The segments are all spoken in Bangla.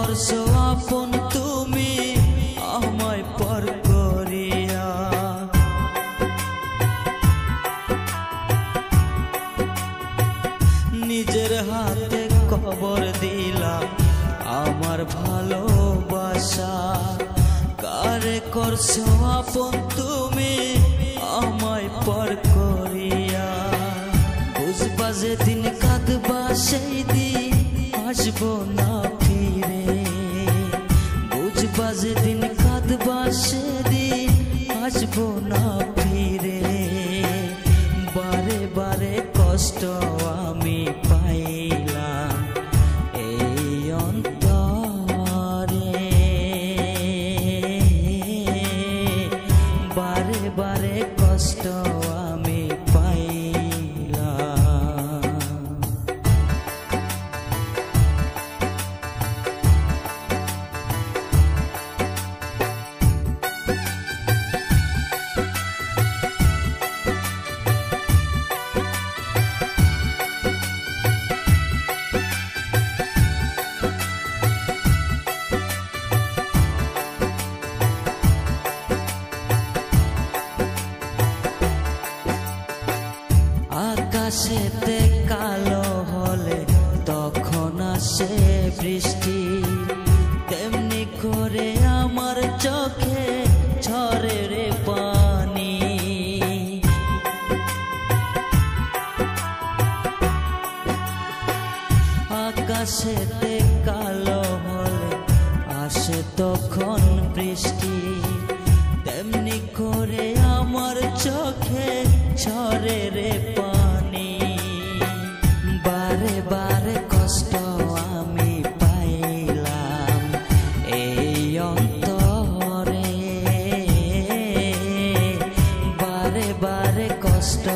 করছো আপন তুমি আমায় পর করিয়া। নিজের হাতে কবর দিলাম আমার ভালোবাসা। কারে করছো আপন তুমি আমায় পর করিয়া। বুঝবা যেদিন কাঁদবা সেই দিন আসবো না ফিরে। বুঝবা যেদিন কাঁদবা সেদিন আসবো না ফিরে। বারে বারে কষ্ট আমি পাইলাম এই অন্তরে। বারে বারে কষ্ট আমি পাইলাম। আকাশেতে কালো হলে তখন আসে বৃষ্টি। তেমনি করে আমার চোখে ঝরে রে পানি। আকাশেতে কালো হলে আসে তখন বৃষ্টি। তেমনি করে আমার চোখে ঝরে রে পানি। বারে বারে কষ্ট আমি পাইলাম এই অন্তরে। বারে বারে কষ্ট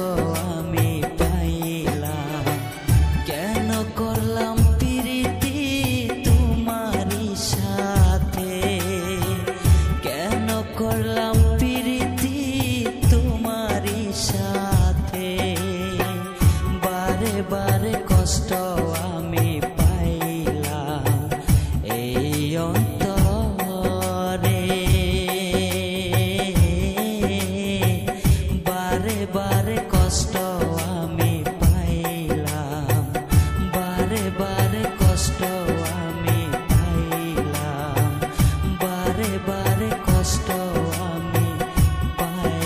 আমি পাইলাম। কেন করলাম প্রীতি তোমারই সাথে। কেন করলাম প্রীতি তোমারই সাথে। বারে বারে কষ্ট আমি পাইলাম এই অন্তরে। বারে বারে কষ্ট আমি পাইলাম। বারে বারে কষ্ট আমি পাইলাম। বারে বারে কষ্ট আমি পাইলাম।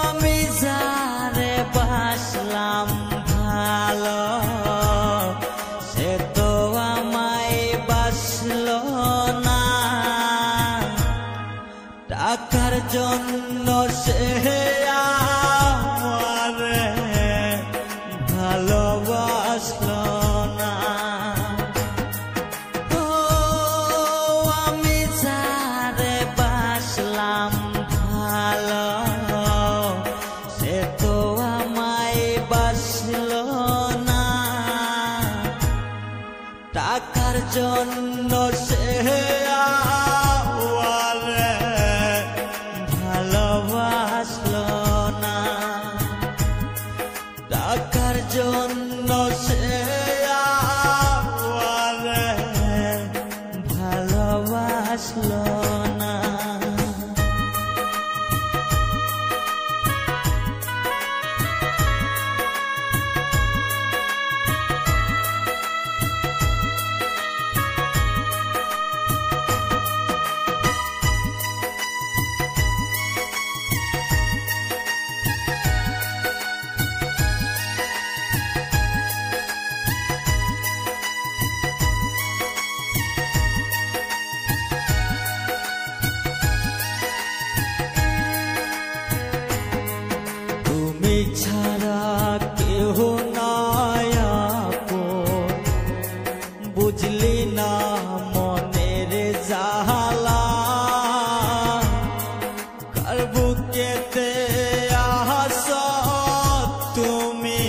আমি যারে বাসলাম ভালো সে তো আমায় বাসলো না। টাকার জন্য সে আমারে ভালোবাসলো না। আমি যারে বাসলাম ভালো সে তো আমায় বাসলো না। টাকার জন্য সে আমারে ভালোবাসলো না। টাকার জন্য সে আমারে ভালোবাসলো না। ছাড়া কেহ নাই আপন, বুঝলি না মনের জালা, কার বুকেতে আস তুমি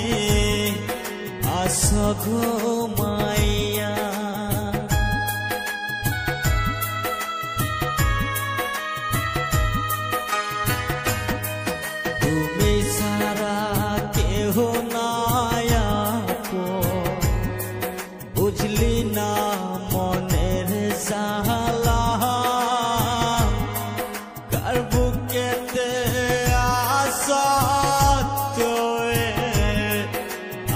আস ঘুমাইয়া। তুমি ছাড়া কেহ নাই আপন, বুঝলি না মনের জালা, কার বুকেতে আস তোয়ে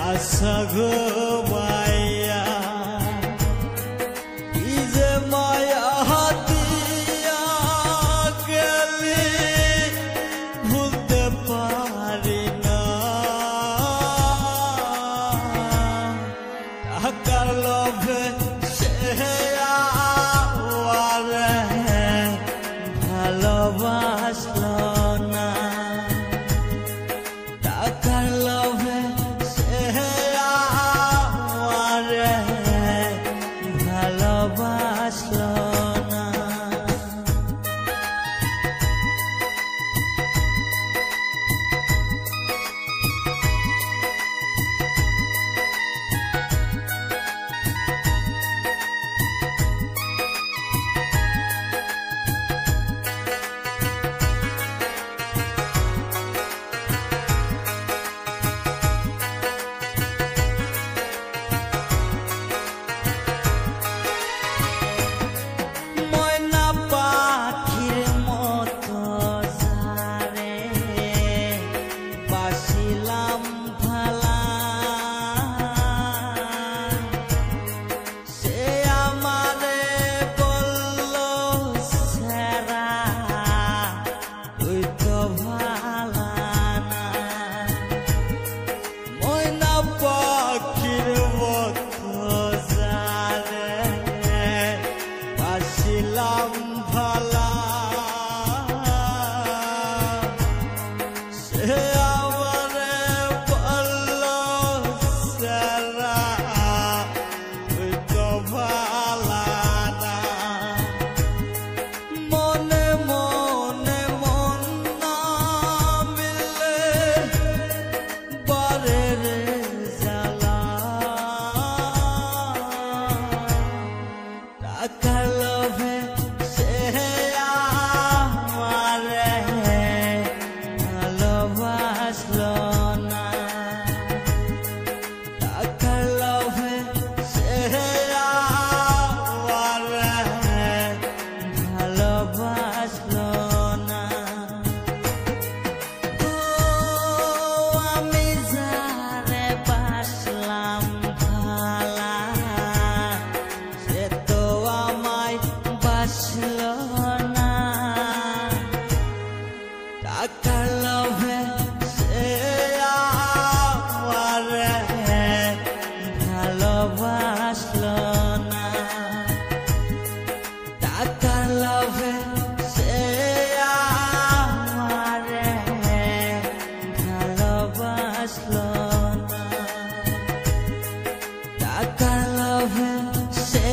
আস ঘুমাইয়া। কি যে মায়া দিয়া গেলি ভুলতে পারি না, টাকার লোভে সে আমারে ভালোবাসলো না, টাকার লোভে সে আমারে ভালোবাসলো না। ময়না পাখির মতো যারে বাসিলাম ভালা, সে আমারে বলল সেরা তুই তো ভালা না। ময়না পাখির মতো যারে বাসিলাম ভালা, সে আমারে বলল সেরা তুই তো ভালা না। মনে মনে মন না মিলে বারে রে জ্বালা, টাকার লোভে সে আমারে ভালোবাসলো না, টাকার লোভে সে আমারে ভালোবাসলো না। ও আমি যারে বাসলাম ভালা, সে তো আমায় বাসলো না, টাকার লোভে সে আমারে ভালোবাসলো না, টাকার লোভে সে আমারে ভালোবাসলো না, টাকার লোভে সে